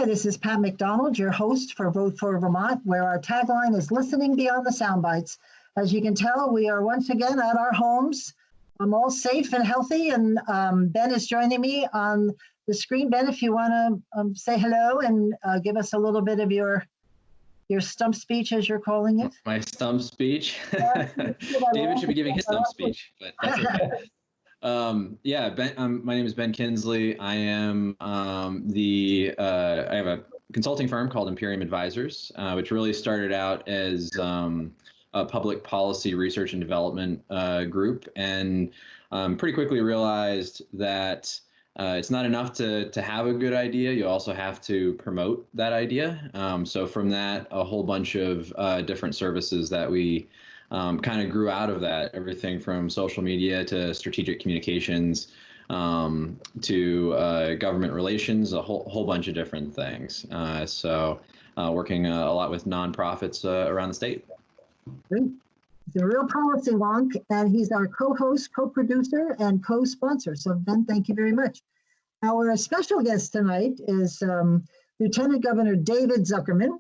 this is Pat McDonald, your host for Vote for Vermont, where our tagline is listening beyond the sound bites. As you can tell, we are once again at our homes. I'm all safe and healthy, and Ben is joining me on the screen. Ben, if you want to say hello and give us a little bit of your stump speech, as you're calling it. My stump speach? David should be giving his stump speech, but that's okay. Yeah, Ben, my name is Ben Kinsley. I am I have a consulting firm called Imperium Advisors, which really started out as a public policy research and development group, and pretty quickly realized that it's not enough to have a good idea. You also have to promote that idea. So from that, a whole bunch of different services that we kind of grew out of that, everything from social media to strategic communications to government relations, a whole bunch of different things. So working a lot with nonprofits around the state. Great. He's a real policy wonk, and he's our co-host, co-producer, and co-sponsor. So Ben, thank you very much. Our special guest tonight is Lieutenant Governor David Zuckerman,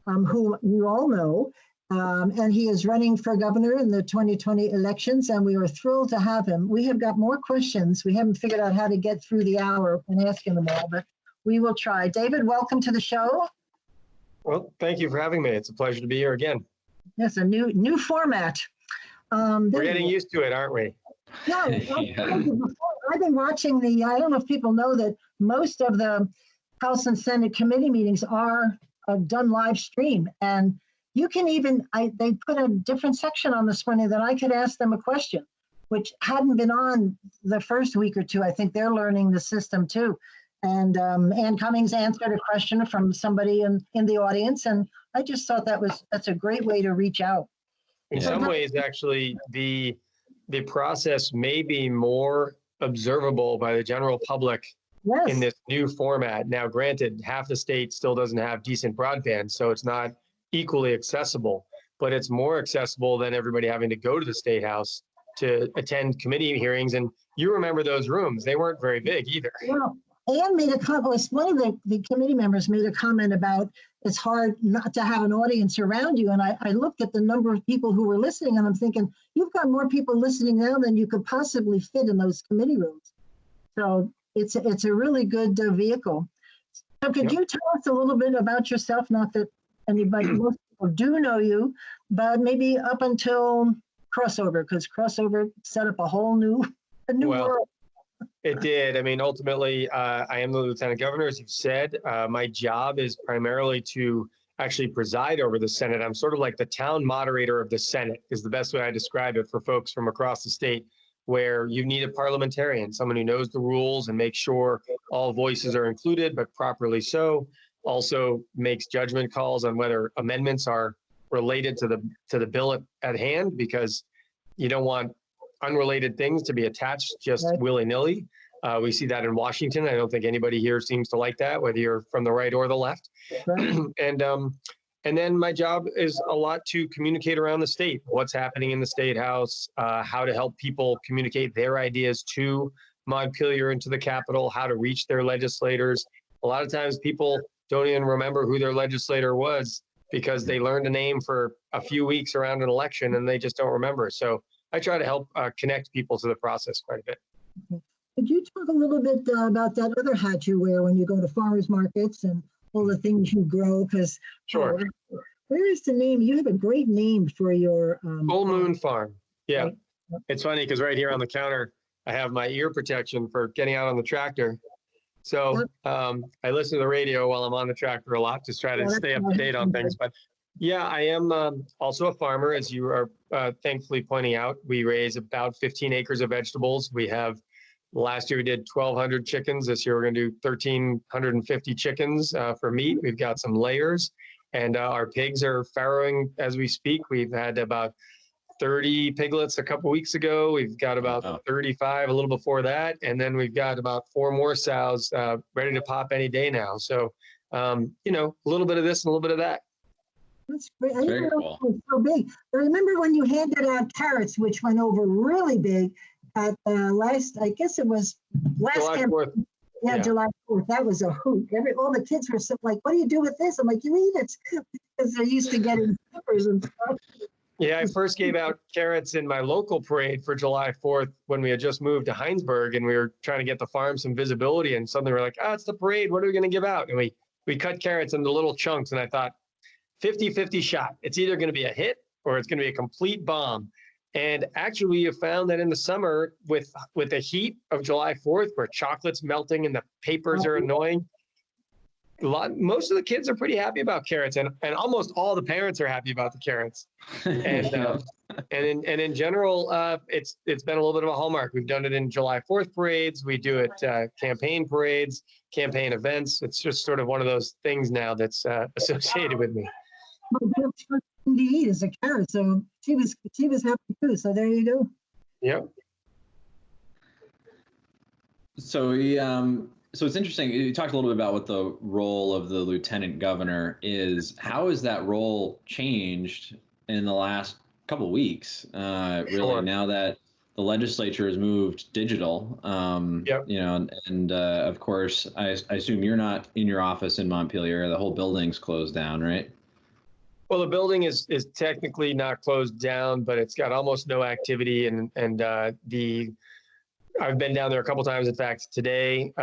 who you all know. And he is running for governor in the 2020 elections, and we are thrilled to have him. We have got more questions. We haven't figured out how to get through the hour and asking them all, but we will try. David, welcome to the show. Well, thank you for having me. It's a pleasure to be here again. Yes, a new format. We're getting used to it, aren't we? No, I've been watching I don't know if people know that most of the House and Senate committee meetings are done live stream, and you can even, they put a different section on this morning that I could ask them a question, which hadn't been on the first week or two. I think they're learning the system too. And Ann Cummings answered a question from somebody in the audience, and I just thought that's a great way to reach out. In some ways, actually, the process may be more observable by the general public in this new format. Now, granted, half the state still doesn't have decent broadband, so it's not equally accessible, but it's more accessible than everybody having to go to the State House to attend committee hearings. And you remember those rooms, they weren't very big either. Well, Ann made a comment, one of the committee members made a comment about it's hard not to have an audience around you. And I looked at the number of people who were listening, and I'm thinking, you've got more people listening now than you could possibly fit in those committee rooms. So it's a really good vehicle. So could you tell us a little bit about yourself? Not that anybody, most people do know you, but maybe up until crossover, because crossover set up a whole new world. It did. I mean, ultimately, I am the Lieutenant Governor, as you've said. My job is primarily to actually preside over the Senate. I'm sort of like the town moderator of the Senate, is the best way I describe it for folks from across the state, where you need a parliamentarian, someone who knows the rules and makes sure all voices are included, but properly so. Also makes judgment calls on whether amendments are related to the bill at hand, because you don't want unrelated things to be attached just willy-nilly. We see that in Washington. I don't think anybody here seems to like that, whether you're from the right or the left. And then my job is a lot to communicate around the state, what's happening in the State House, how to help people communicate their ideas to Montpelier and to the Capitol, how to reach their legislators. A lot of times people don't even remember who their legislator was because they learned a name for a few weeks around an election and they just don't remember. So I try to help connect people to the process quite a bit. Could you talk a little bit about that other hat you wear when you go to farmers markets and all the things you grow? Because sure. Where is the name? You have a great name for your Full Moon Farm. Yeah. Right. It's funny because right here on the counter, I have my ear protection for getting out on the tractor. So I listen to the radio while I'm on the tractor a lot to try to stay up to date on things. But yeah, I am also a farmer, as you are thankfully pointing out. We raise about 15 acres of vegetables. We have, last year we did 1,200 chickens. This year we're going to do 1,350 chickens for meat. We've got some layers, and our pigs are farrowing as we speak. We've had about 30 piglets a couple weeks ago. We've got about 35 a little before that. And then we've got about 4 more sows ready to pop any day now. So, you know, a little bit of this and a little bit of that. That's great. I didn't know it was so big. I remember when you handed out carrots, which went over really big at last, I guess it was last campaign. Yeah, Yeah. July 4th, that was a hoot. All the kids were so like, what do you do with this? I'm like, you eat it, because they're used to getting peppers and stuff. Yeah, I first gave out carrots in my local parade for July 4th when we had just moved to Heinsberg, and we were trying to get the farm some visibility, and suddenly we're like, oh, it's the parade. What are we going to give out? And we cut carrots into little chunks, and I thought 50-50 shot. It's either going to be a hit or it's going to be a complete bomb. And actually, we have found that in the summer with the heat of July 4th, where chocolate's melting and the papers are annoying, most of the kids are pretty happy about carrots, and almost all the parents are happy about the carrots. And Yeah. and in general, it's been a little bit of a hallmark. We've done it in July 4th parades. We do it campaign parades, campaign events. It's just sort of one of those things now that's associated with me. Well, first thing to eat is a carrot, so she was happy too. So there you go. Yep. So so it's interesting. You talked a little bit about what the role of the lieutenant governor is. How has that role changed in the last couple of weeks? Really, Sure. now that the legislature has moved digital, Yep. you know, and of course, I assume you're not in your office in Montpelier. The whole building's closed down, right? Well, the building is technically not closed down, but it's got almost no activity, and I've been down there a couple times. In fact, today,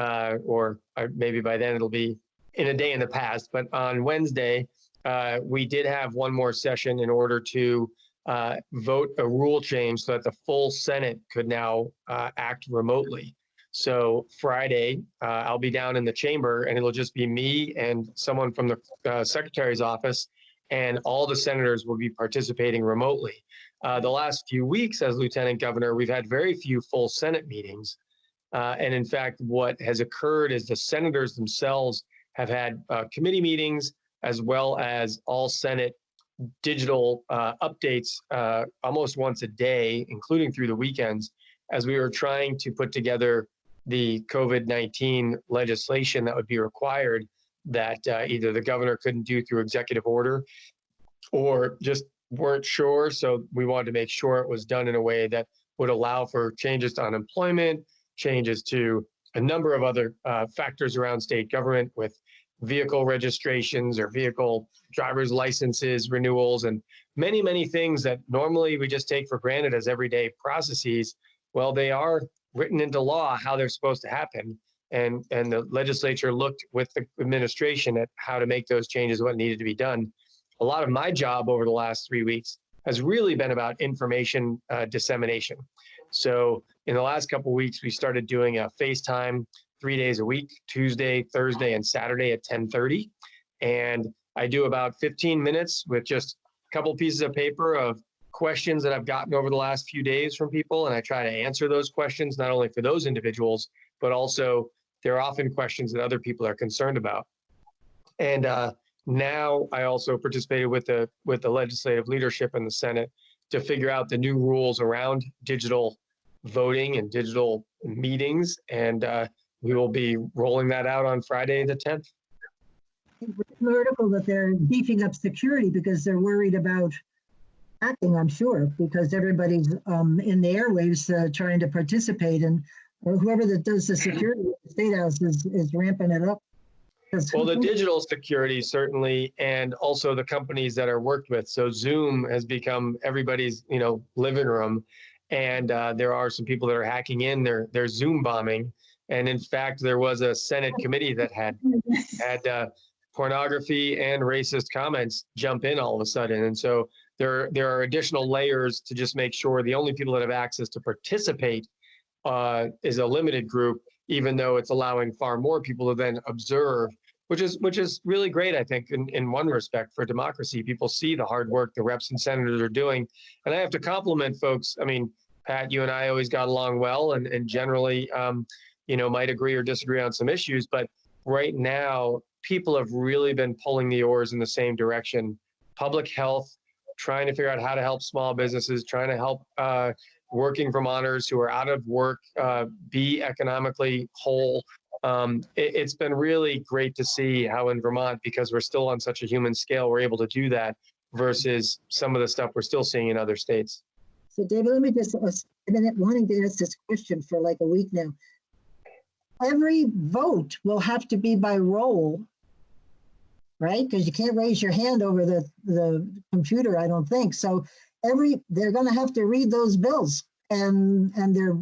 or maybe by then it'll be in a day in the past. But on Wednesday, we did have one more session in order to vote a rule change so that the full Senate could now act remotely. So Friday, I'll be down in the chamber, and it'll just be me and someone from the secretary's office, and all the senators will be participating remotely. The last few weeks as lieutenant governor, we've had very few full Senate meetings. And in fact, what has occurred is the senators themselves have had committee meetings, as well as all Senate digital updates almost once a day, including through the weekends, as we were trying to put together the COVID-19 legislation that would be required that either the governor couldn't do through executive order or just weren't sure. So we wanted to make sure it was done in a way that would allow for changes to unemployment, changes to a number of other factors around state government with vehicle registrations or vehicle driver's licenses, renewals, and many, many things that normally we just take for granted as everyday processes. Well, they are written into law how they're supposed to happen. And the legislature looked with the administration at how to make those changes, what needed to be done. A lot of my job over the last 3 weeks has really been about information dissemination. So in the last couple of weeks, we started doing a FaceTime 3 days a week, Tuesday, Thursday, and Saturday at 10:30. And I do about 15 minutes with just a couple pieces of paper of questions that I've gotten over the last few days from people. And I try to answer those questions, not only for those individuals, but also there are often questions that other people are concerned about. And now I also participated with the legislative leadership in the Senate to figure out the new rules around digital voting and digital meetings. And we will be rolling that out on Friday, the 10th. An article that they're beefing up security because they're worried about hacking, I'm sure, because everybody's in the airwaves trying to participate, and whoever that does the security at the State House is ramping it up. Well, the digital security certainly, and also the companies that are worked with. So Zoom has become everybody's, living room, and there are some people that are hacking in. They're Zoom bombing, and in fact, there was a Senate committee that had pornography and racist comments jump in all of a sudden, and so there are additional layers to just make sure the only people that have access to participate is a limited group, even though it's allowing far more people to then observe, which is really great, I think, in one respect for democracy. People see the hard work the reps and senators are doing. And I have to compliment folks. I mean, Pat, you and I always got along well and generally, might agree or disagree on some issues. But right now, people have really been pulling the oars in the same direction. Public health, trying to figure out how to help small businesses, trying to help working Vermonters who are out of work be economically whole. It's been really great to see how in Vermont, because we're still on such a human scale, we're able to do that versus some of the stuff we're still seeing in other states. So David, let me just, I've been wanting to ask this question for like a week now. every vote will have to be by roll, right? Because you can't raise your hand over the computer, I don't think. So they're going to have to read those bills, and their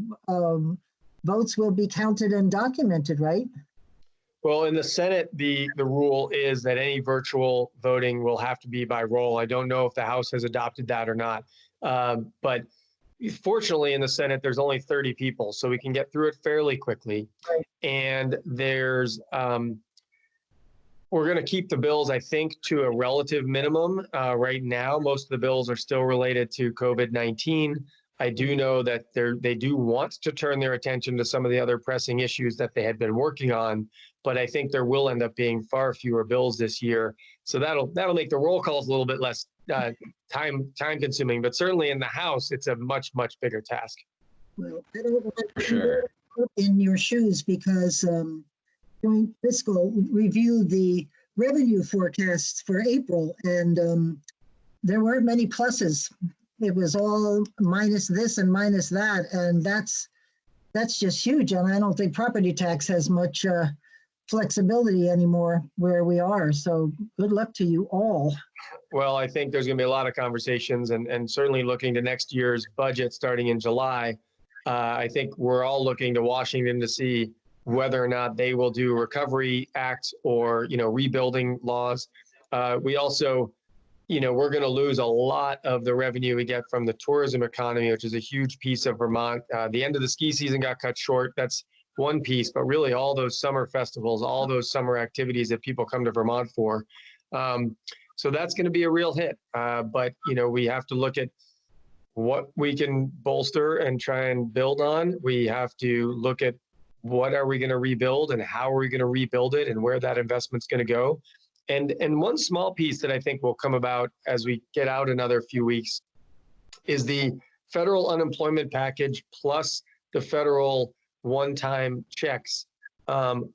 votes will be counted and documented, right? Well, in the Senate, the rule is that any virtual voting will have to be by roll. I don't know if the House has adopted that or not. But fortunately, in the Senate, there's only 30 people, so we can get through it fairly quickly. Right. And there's, we're going to keep the bills, I think, to a relative minimum. Right now, most of the bills are still related to COVID-19. I do know that they do want to turn their attention to some of the other pressing issues that they had been working on, but I think there will end up being far fewer bills this year. So that'll make the roll calls a little bit less time consuming, but certainly in the House, it's a much bigger task. Well, I don't want For sure. in your shoes, because during fiscal review the revenue forecasts for April, and there weren't many pluses. It was all minus this and minus that, and that's just huge. And I don't think property tax has much flexibility anymore where we are. So good luck to you all. Well, I think there's going to be a lot of conversations, and certainly looking to next year's budget starting in July. I think we're all looking to Washington to see whether or not they will do Recovery Act or, rebuilding laws. We also, we're going to lose a lot of the revenue we get from the tourism economy, which is a huge piece of Vermont. The end of the ski season got cut short. That's one piece, but really all those summer festivals, all those summer activities that people come to Vermont for. So that's going to be a real hit. But, we have to look at what we can bolster and try and build on. We have to look at what are we going to rebuild and how are we going to rebuild it and where that investment's going to go. And one small piece that I think will come about as we get out another few weeks is the federal unemployment package plus the federal one-time checks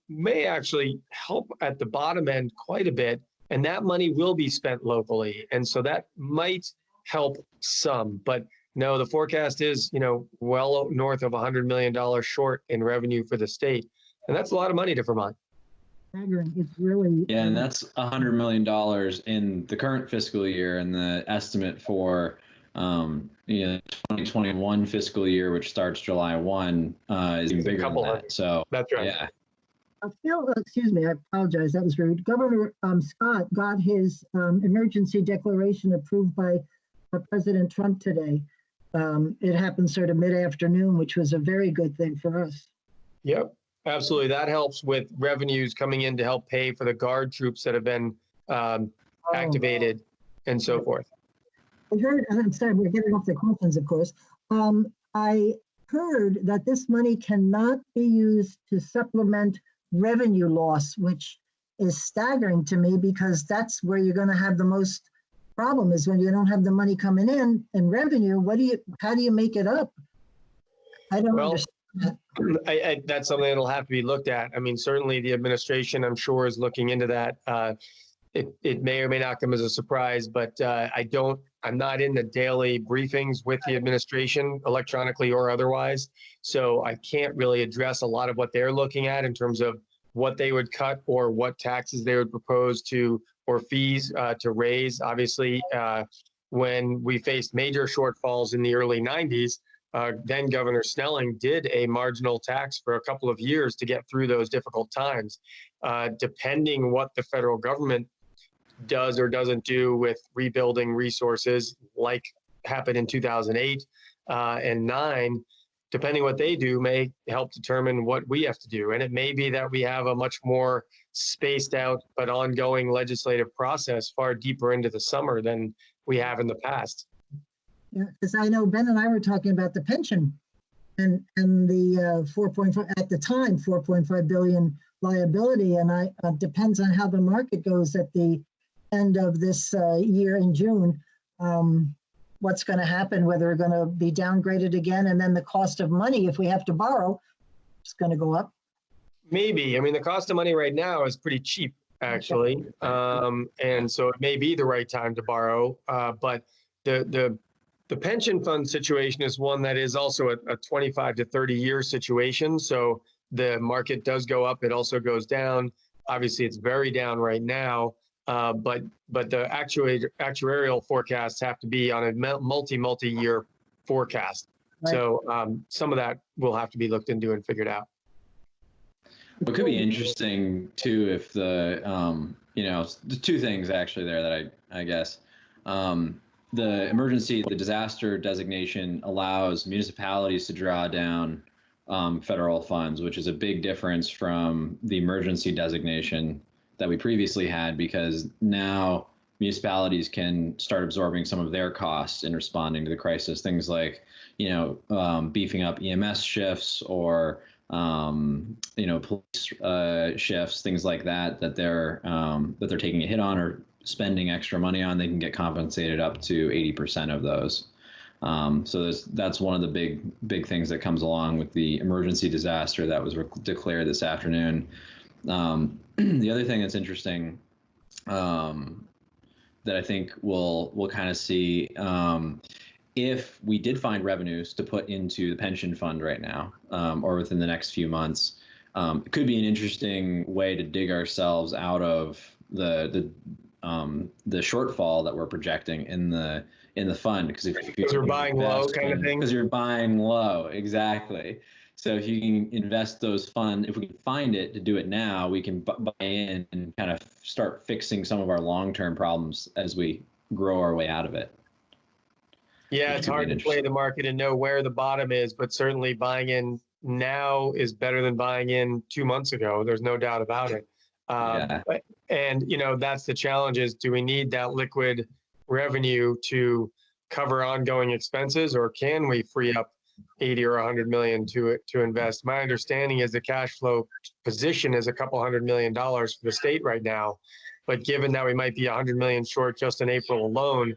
may actually help at the bottom end quite a bit. And that money will be spent locally. And so that might help some. But no, the forecast is, well north of $100 million short in revenue for the state. And that's a lot of money to Vermont. It's really, yeah, and that's $100 million in the current fiscal year, and the estimate for 2021 fiscal year, which starts July 1, is even bigger than that. So that's right. Yeah. Excuse me, I apologize, that was rude. Governor Scott got his emergency declaration approved by President Trump today. It happened sort of mid-afternoon, which was a very good thing for us. Yep. Absolutely. That helps with revenues coming in to help pay for the Guard troops that have been activated and so forth. I heard, and I'm sorry, we're getting off the questions, of course. I heard that this money cannot be used to supplement revenue loss, which is staggering to me, because that's where you're going to have the most problem, is when you don't have the money coming in revenue. How do you make it up? I don't understand. That's something that'll have to be looked at. I mean, certainly the administration, I'm sure, is looking into that. It may or may not come as a surprise, but I'm not in the daily briefings with the administration, electronically or otherwise. So I can't really address a lot of what they're looking at in terms of what they would cut or what taxes they would propose to, or fees to raise. Obviously, when we faced major shortfalls in the early 90s, then Governor Snelling did a marginal tax for a couple of years to get through those difficult times. Depending what the federal government does or doesn't do with rebuilding resources, like happened in 2008 and 9, depending what they do may help determine what we have to do. And it may be that we have a much more spaced out but ongoing legislative process far deeper into the summer than we have in the past. Yeah, because I know Ben and I were talking about the pension and the 4.5 at the time, 4.5 billion liability, and depends on how the market goes at the end of this year in June. What's going to happen? Whether we're going to be downgraded again, and then the cost of money, if we have to borrow, is going to go up. Maybe. I mean, the cost of money right now is pretty cheap, actually, and so it may be the right time to borrow. But the pension fund situation is one that is also a 25 to 30 year situation. So the market does go up, it also goes down. Obviously, it's very down right now, but the actuarial forecasts have to be on a multi-year forecast. Right. So some of that will have to be looked into and figured out. What could be interesting too, if the the two things actually there that I guess the disaster designation allows municipalities to draw down federal funds, which is a big difference from the emergency designation that we previously had, because now municipalities can start absorbing some of their costs in responding to the crisis. Things like, beefing up EMS shifts or, police shifts, things like that they're taking a hit on or spending extra money on. They can get compensated up to 80% of those. So that's one of the big things that comes along with the emergency disaster that was declared this afternoon. The other thing that's interesting that I think we'll kind of see, if we did find revenues to put into the pension fund right now, or within the next few months, it could be an interesting way to dig ourselves out of the shortfall that we're projecting in the fund, because if you're buying low kind of thing, because you're buying low, exactly. So if you can invest those funds, if we can find it to do it now, we can buy in and kind of start fixing some of our long-term problems as we grow our way out of it. Yeah, it's hard to play the market and know where the bottom is, but certainly buying in now is better than buying in 2 months ago. There's no doubt about it. And that's the challenge: is do we need that liquid revenue to cover ongoing expenses, or can we free up 80 or 100 million to invest? My understanding is the cash flow position is a couple $100 million for the state right now, but given that we might be 100 million short just in April alone,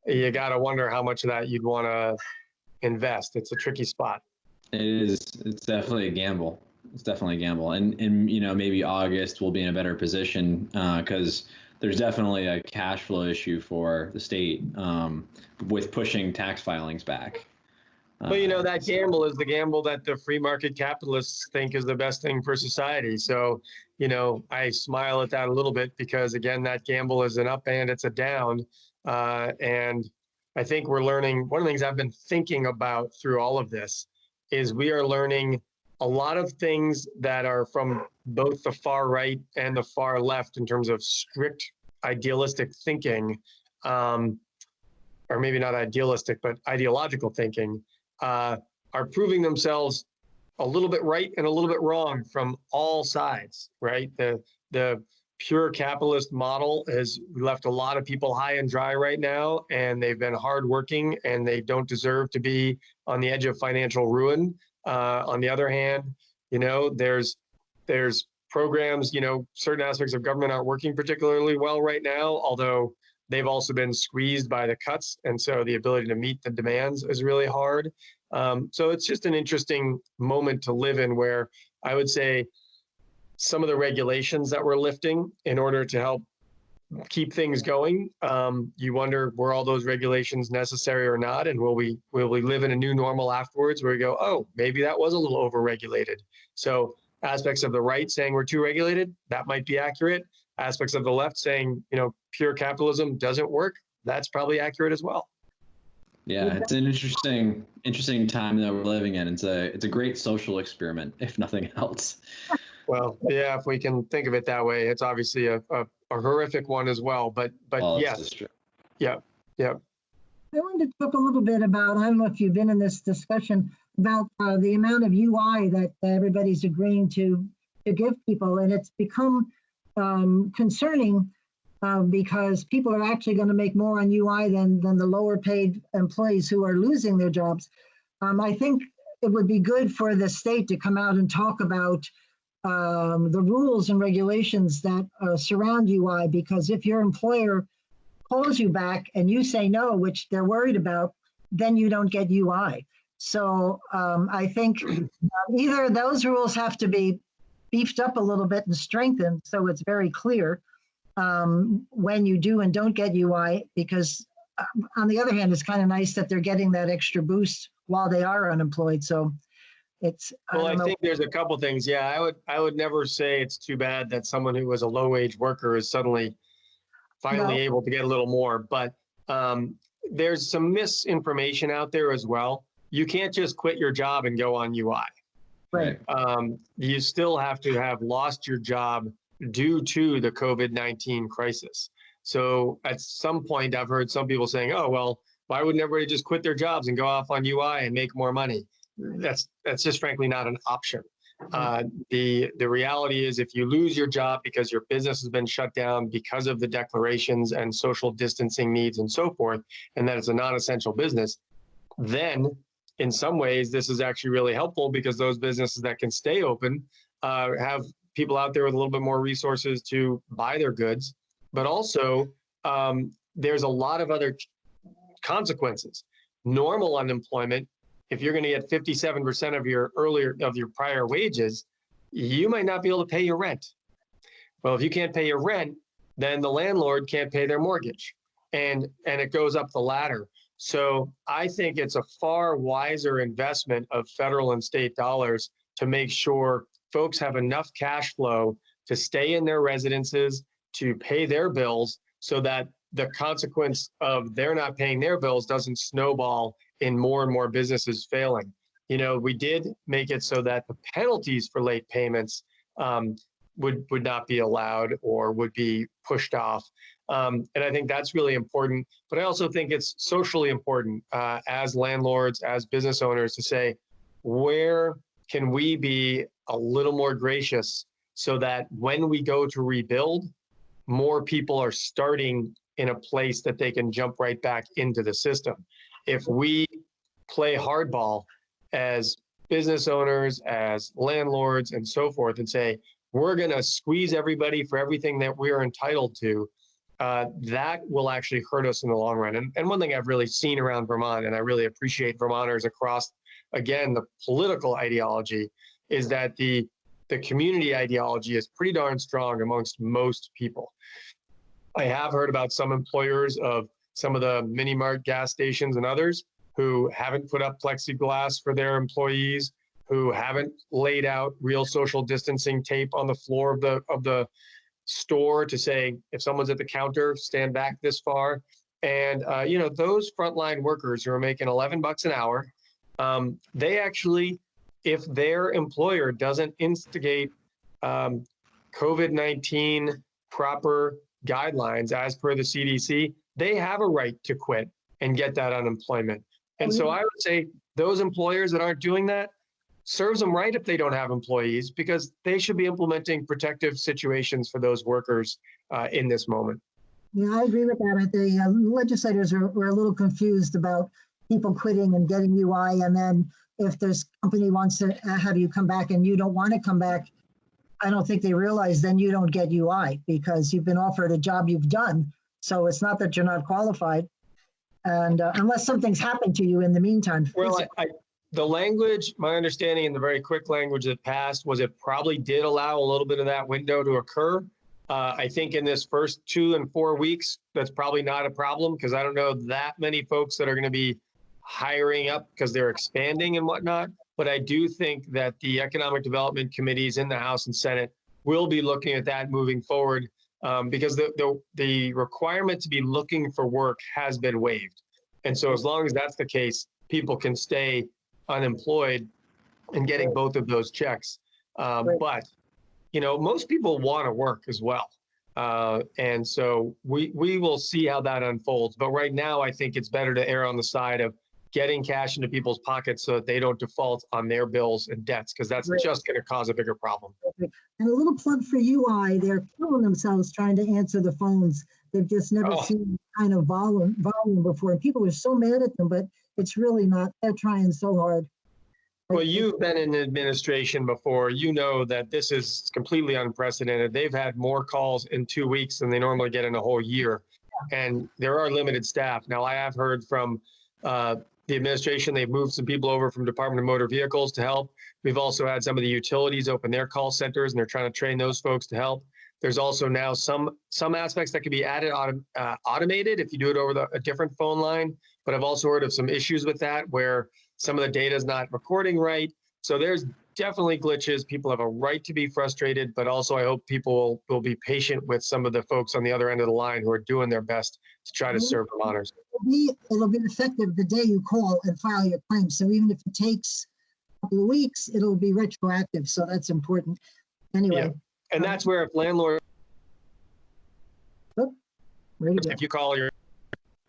you got to wonder how much of that you'd want to invest. It's a tricky spot. It is. It's definitely a gamble. It's definitely a gamble. And maybe August we'll be in a better position because there's definitely a cash flow issue for the state with pushing tax filings back. Well, that gamble is the gamble that the free market capitalists think is the best thing for society. So, I smile at that a little bit because, again, that gamble is an up and it's a down. And I think we're learning, one of the things I've been thinking about through all of this is we are learning a lot of things that are from both the far right and the far left in terms of strict idealistic thinking, or maybe not idealistic, but ideological thinking, are proving themselves a little bit right and a little bit wrong from all sides, right? The pure capitalist model has left a lot of people high and dry right now, and they've been hardworking and they don't deserve to be on the edge of financial ruin. On the other hand, there's programs, certain aspects of government aren't working particularly well right now, although they've also been squeezed by the cuts. And so the ability to meet the demands is really hard. So it's just an interesting moment to live in where I would say some of the regulations that we're lifting in order to help keep things going, you wonder, were all those regulations necessary or not? And will we live in a new normal afterwards where we go, oh, maybe that was a little over-regulated. So aspects of the right saying we're too regulated, that might be accurate. Aspects of the left saying, pure capitalism doesn't work, that's probably accurate as well. Yeah, it's an interesting time that we're living in. It's a great social experiment, if nothing else. Well, yeah, if we can think of it that way, it's obviously a horrific one as well. But yes, yeah. I wanted to talk a little bit about, I don't know if you've been in this discussion, about the amount of UI that everybody's agreeing to give people. And it's become concerning because people are actually going to make more on UI than the lower paid employees who are losing their jobs. I think it would be good for the state to come out and talk about the rules and regulations that surround UI, because if your employer calls you back and you say no, which they're worried about, then you don't get UI. So I think either those rules have to be beefed up a little bit and strengthened so it's very clear when you do and don't get UI, because on the other hand, it's kind of nice that they're getting that extra boost while they are unemployed. So it's, Well, I don't know. think there's a couple things. Yeah, I would never say it's too bad that someone who was a low-wage worker is suddenly finally No. able to get a little more, but there's some misinformation out there as well. You can't just quit your job and go on UI. Right. You still have to have lost your job due to the COVID-19 crisis. So at some point, I've heard some people saying, oh, well, why wouldn't everybody just quit their jobs and go off on UI and make more money? That's just frankly not an option. The reality is, if you lose your job because your business has been shut down because of the declarations and social distancing needs and so forth, and that it's a non-essential business, then in some ways this is actually really helpful, because those businesses that can stay open have people out there with a little bit more resources to buy their goods. But also there's a lot of other consequences. Normal unemployment, if you're going to get 57% of your prior wages, you might not be able to pay your rent. Well, if you can't pay your rent, then the landlord can't pay their mortgage, and it goes up the ladder. So I think it's a far wiser investment of federal and state dollars to make sure folks have enough cash flow to stay in their residences, to pay their bills, so that the consequence of they're not paying their bills doesn't snowball in more and more businesses failing. You know, we did make it so that the penalties for late payments would not be allowed or would be pushed off. And I think that's really important. But I also think it's socially important as landlords, as business owners, to say, where can we be a little more gracious so that when we go to rebuild, more people are starting in a place that they can jump right back into the system. If we play hardball as business owners, as landlords, and so forth, and say, we're going to squeeze everybody for everything that we're entitled to, that will actually hurt us in the long run. And one thing I've really seen around Vermont, and I really appreciate Vermonters across, again, the political ideology, is that the community ideology is pretty darn strong amongst most people. I have heard about some employers of some of the mini mart gas stations and others who haven't put up plexiglass for their employees, who haven't laid out real social distancing tape on the floor of the store to say, if someone's at the counter, stand back this far. And you know, those frontline workers who are making $11 an hour, they actually, if their employer doesn't instigate COVID-19 proper guidelines as per the CDC, they have a right to quit and get that unemployment. And so I would say those employers that aren't doing that, serves them right if they don't have employees, because they should be implementing protective situations for those workers in this moment. Yeah, I agree with that. The legislators were a little confused about people quitting and getting UI, and then if this company wants to have you come back and you don't want to come back, I don't think they realize then you don't get UI because you've been offered a job you've done. So it's not that you're not qualified, and unless something's happened to you in the meantime. Well, the language, my understanding in the very quick language that passed was it probably did allow a little bit of that window to occur. I think in this first 2 and 4 weeks, that's probably not a problem, because I don't know that many folks that are going to be hiring up because they're expanding and whatnot. But I do think that the economic development committees in the House and Senate will be looking at that moving forward, because the requirement to be looking for work has been waived. And so as long as that's the case, people can stay unemployed and getting both of those checks. But, you know, most people want to work as well. And so we will see how that unfolds. But right now, I think it's better to err on the side of getting cash into people's pockets so that they don't default on their bills and debts, because that's just going to cause a bigger problem. And a little plug for UI, they're killing themselves trying to answer the phones. They've just never seen kind of volume before. And people are so mad at them, but it's really not. They're trying so hard. Well, you've been in administration before. You know that this is completely unprecedented. They've had more calls in 2 weeks than they normally get in a whole year. And there are limited staff. Now, I have heard from the administration, they've moved some people over from Department of Motor Vehicles to help. We've also had some of the utilities open their call centers, and they're trying to train those folks to help. There's also now some aspects that can be added automated if you do it over a different phone line. But I've also heard of some issues with that where some of the data is not recording right. So there's definitely glitches. People have a right to be frustrated, but also I hope people will be patient with some of the folks on the other end of the line who are doing their best to try to serve Vermonters. It'll be effective the day you call and file your claim. So even if it takes a couple of weeks, it'll be retroactive. So that's important. Anyway. Yeah. And that's where if landlord, if you call your,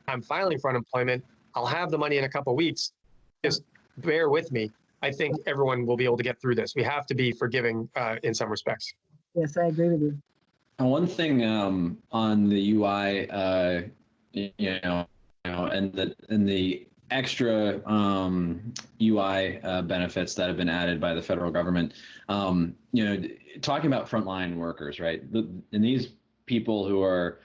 I'm filing for unemployment, I'll have the money in a couple of weeks. Just bear with me. I think everyone will be able to get through this. We have to be forgiving in some respects. Yes, I agree with you. And one thing on the UI, and the extra UI benefits that have been added by the federal government, talking about frontline workers, right? And these people who are,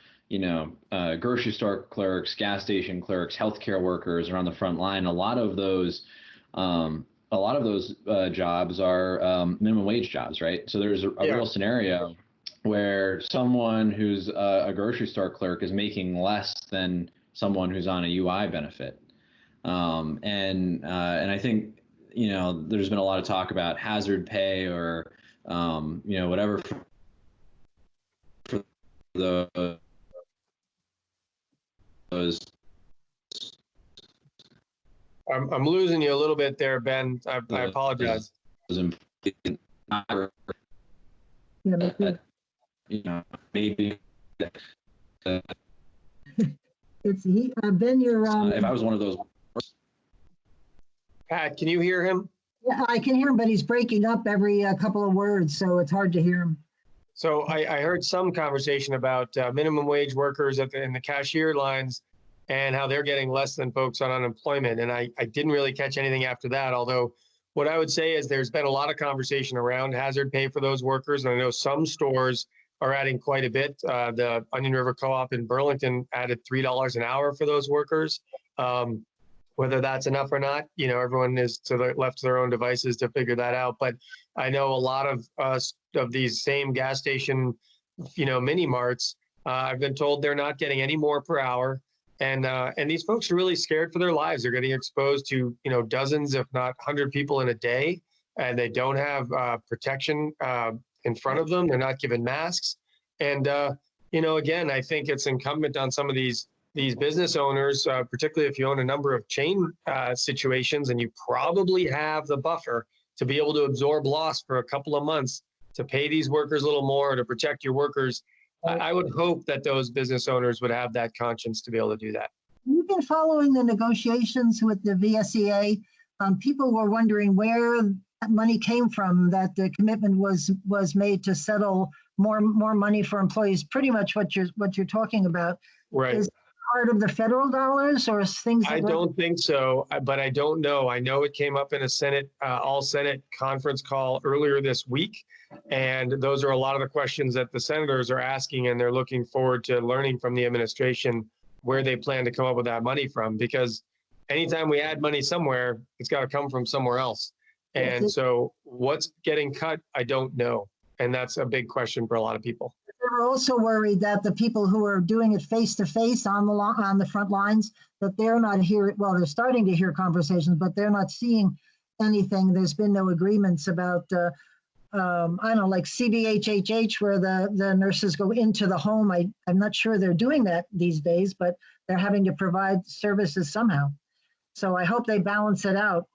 grocery store clerks, gas station clerks, healthcare workers are on the front line. A lot of those jobs are minimum wage jobs, right? So there's a real scenario where someone who's a grocery store clerk is making less than someone who's on a UI benefit. And I think, there's been a lot of talk about hazard pay or, whatever for those. I'm losing you a little bit there, Ben. I apologize. Maybe. It's Ben. You're. If I was one of those. Pat, can you hear him? Yeah, I can hear him, but he's breaking up every couple of words, so it's hard to hear him. So I heard some conversation about minimum wage workers in the cashier lines and how they're getting less than folks on unemployment. And I didn't really catch anything after that, although what I would say is there's been a lot of conversation around hazard pay for those workers. And I know some stores are adding quite a bit. The Onion River Co-op in Burlington added $3 an hour for those workers. Whether that's enough or not, everyone is left to their own devices to figure that out. But I know a lot of these same gas station, mini marts, I've been told they're not getting any more per hour. And these folks are really scared for their lives. They're getting exposed to, dozens, if not 100 people in a day, and they don't have protection in front of them. They're not given masks. And, again, I think it's incumbent on some of these business owners, particularly if you own a number of chain situations and you probably have the buffer to be able to absorb loss for a couple of months, to pay these workers a little more, to protect your workers. I would hope that those business owners would have that conscience to be able to do that. You've been following the negotiations with the VSEA. People were wondering where that money came from, that the commitment was made to settle more money for employees. Pretty much what you're talking about. Right. Is part of the federal dollars or things? I don't think so, but I don't know. I know it came up in a all Senate conference call earlier this week. And those are a lot of the questions that the senators are asking, and they're looking forward to learning from the administration where they plan to come up with that money from, because anytime we add money somewhere, it's got to come from somewhere else. And so what's getting cut, I don't know. And that's a big question for a lot of people. They're also worried that the people who are doing it face to face on the front lines, that they're not hearing. Well, they're starting to hear conversations, but they're not seeing anything. There's been no agreements about, I don't know, like CBHHH, where the nurses go into the home. I'm not sure they're doing that these days, but they're having to provide services somehow. So I hope they balance it out.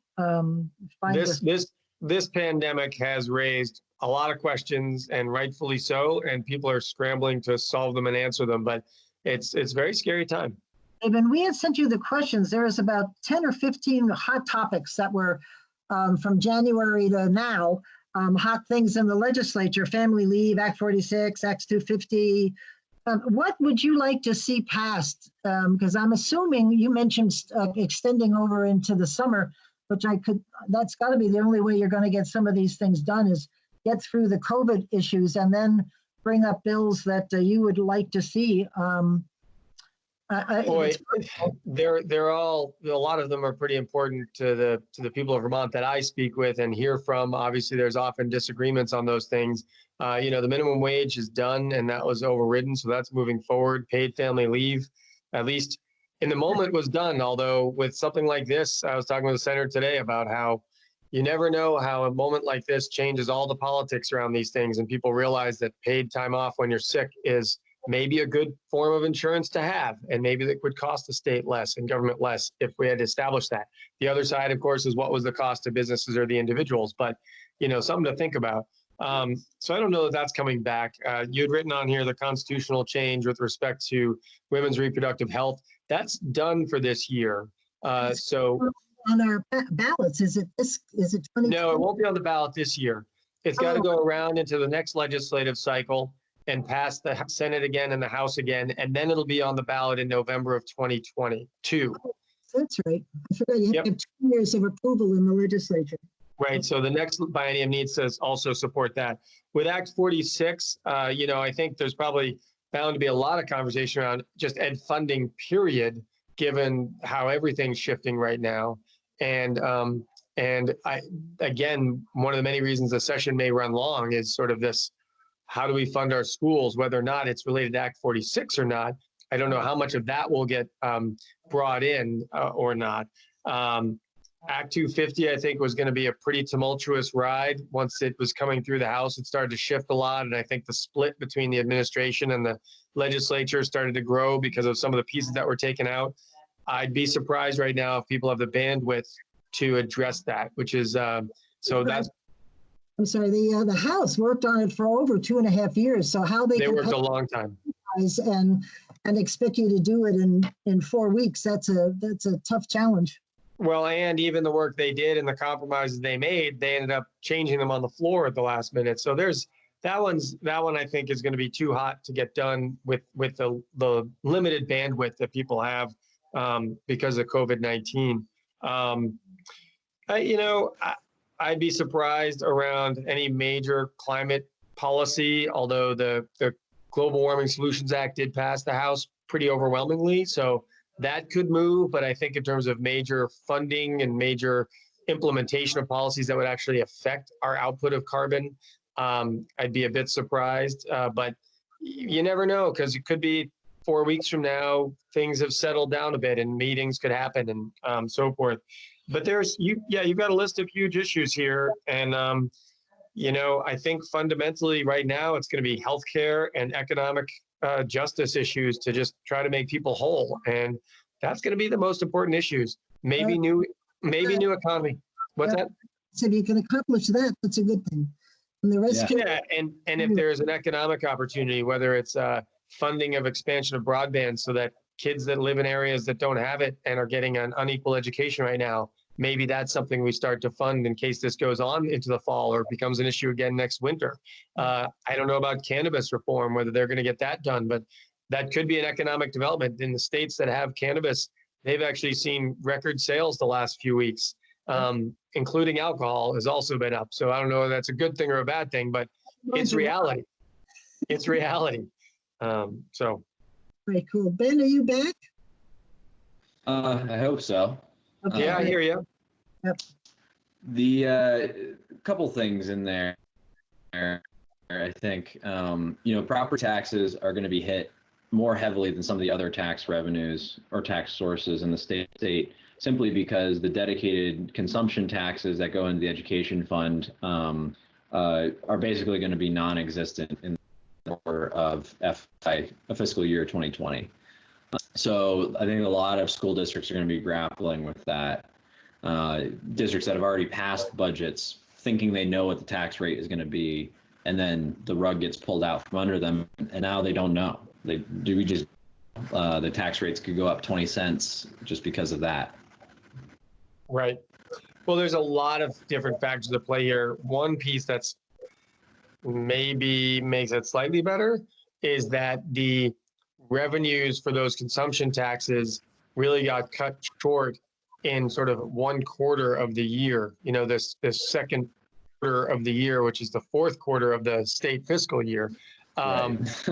This pandemic has raised a lot of questions, and rightfully so, and people are scrambling to solve them and answer them, but it's a very scary time. And we had sent you the questions. There was about 10 or 15 hot topics that were from January to now, hot things in the legislature: family leave, Act 46, Act 250. What would you like to see passed? Because I'm assuming you mentioned extending over into the summer, which that's got to be the only way you're going to get some of these things done, is get through the COVID issues and then bring up bills that you would like to see. Boy, they're all, a lot of them are pretty important to the people of Vermont that I speak with and hear from. Obviously, there's often disagreements on those things. The minimum wage is done, and that was overridden, so that's moving forward. Paid family leave, at least in the moment, was done. Although with something like this, I was talking with the senator today about how you never know how a moment like this changes all the politics around these things, and people realize that paid time off when you're sick is maybe a good form of insurance to have, and maybe that would cost the state less and government less if we had established that. The other side, of course, is what was the cost to businesses or the individuals, but something to think about. So I don't know that that's coming back. You had written on here the constitutional change with respect to women's reproductive health. That's done for this year. So on our ballots, is it 2020? no, it won't be on the ballot this year. It's got to go around into the next legislative cycle and pass the Senate again and the House again, and then it'll be on the ballot in November of 2022. That's right. I forgot you have to have 2 years of approval in the legislature. Right. So the next biennium needs to also support that. With Act 46, I think there's probably bound to be a lot of conversation around just ed funding, period, given how everything's shifting right now. And again, one of the many reasons the session may run long is sort of this: how do we fund our schools, whether or not it's related to Act 46 or not? I don't know how much of that will get brought in or not. Act 250, I think, was going to be a pretty tumultuous ride. Once it was coming through the House, it started to shift a lot. And I think the split between the administration and the legislature started to grow because of some of the pieces that were taken out. I'd be surprised right now if people have the bandwidth to address that, which is, so that's. I'm sorry, the House worked on it for over 2.5 years. So how they worked a long time. And expect you to do it in 4 weeks, that's a tough challenge. Well, and even the work they did and the compromises they made, they ended up changing them on the floor at the last minute. So there's that one I think is going to be too hot to get done with the limited bandwidth that people have because of COVID-19. I'd be surprised around any major climate policy, although the Global Warming Solutions Act did pass the House pretty overwhelmingly. So that could move, but I think in terms of major funding and major implementation of policies that would actually affect our output of carbon, I'd be a bit surprised. But you never know, because it could be 4 weeks from now, things have settled down a bit and meetings could happen and so forth. But you've got a list of huge issues here. And, I think fundamentally right now it's going to be healthcare and economic justice issues to just try to make people whole, and that's going to be the most important issues. Maybe new economy. What's that? So if you can accomplish that, that's a good thing. And the rest. Yeah, and if there's an economic opportunity, whether it's funding of expansion of broadband, so that kids that live in areas that don't have it and are getting an unequal education right now, maybe that's something we start to fund in case this goes on into the fall or becomes an issue again next winter. I don't know about cannabis reform, whether they're going to get that done, but that could be an economic development. In the states that have cannabis, they've actually seen record sales the last few weeks, including alcohol has also been up. So I don't know if that's a good thing or a bad thing, but it's reality. It's reality. So. Very cool. Ben, are you back? I hope so. Okay. Yeah, I hear you. Yep. The couple things in there, I think, property taxes are going to be hit more heavily than some of the other tax revenues or tax sources in the state, simply because the dedicated consumption taxes that go into the education fund are basically going to be non-existent in the order of fiscal year 2020. So I think a lot of school districts are going to be grappling with that. Districts that have already passed budgets thinking they know what the tax rate is going to be, and then the rug gets pulled out from under them, and now they don't know. The tax rates could go up 20 cents just because of that. Right. Well, there's a lot of different factors at play here. One piece that's maybe makes it slightly better is that the revenues for those consumption taxes really got cut short in sort of 1/4 of the year. This second quarter of the year, which is the fourth quarter of the state fiscal year,